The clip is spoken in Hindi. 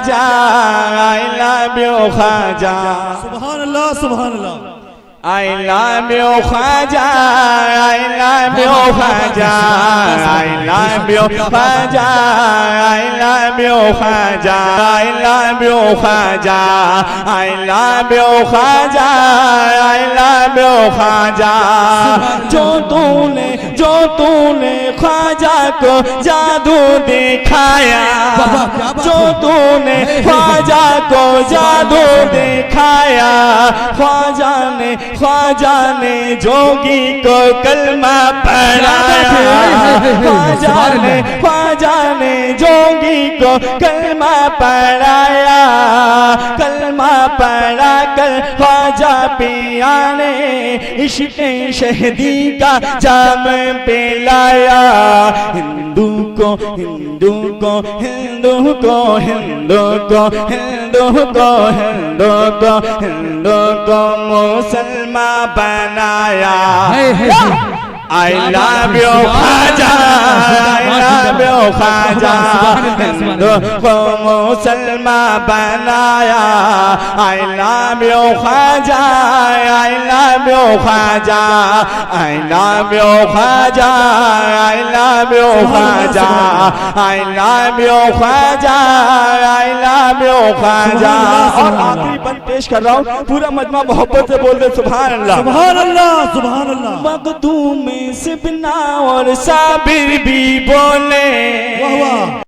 Khwaja, I love you Khwaja. सुभान अल्लाह सुभान अल्लाह। I love you Khwaja, I love you Khwaja, I love you Khwaja, I love you Khwaja, I love you Khwaja, I love you Khwaja, I love you Khwaja. जो तूने ख्वाजा को जादू दिखाया, जो तूने ख्वाजा को जादू दिखाया, ख्वाजा ने जोगी को कलमा पढ़ाया, ख्वाजा ने जोगी को कलमा पढ़ाया, कलमा पढ़ा कर ख्वाजा पिया ने इश्क़ शहदी का जाम पिलाया। हिंदू को हिंदू को हिंदू को हिंदू को हिंदू को हिंदू को हिंदू को मुसलमान बनाया। I love you Khwaja, I love you Khwaja, Hindu को मुसलमान बनाया। I love you Khwaja, I love you Khwaja, I love you Khwaja, I love you Khwaja, I love you Khwaja, I love you Khwaja. और आखिरी बंद पेश कर रहा हूँ, पूरा मजमा मोहब्बत से बोल दे सुभान अल्लाह सुभान अल्लाह सुभान अल्लाह। मखदूम सिबना और साबिर भी बोले, वाह वाह।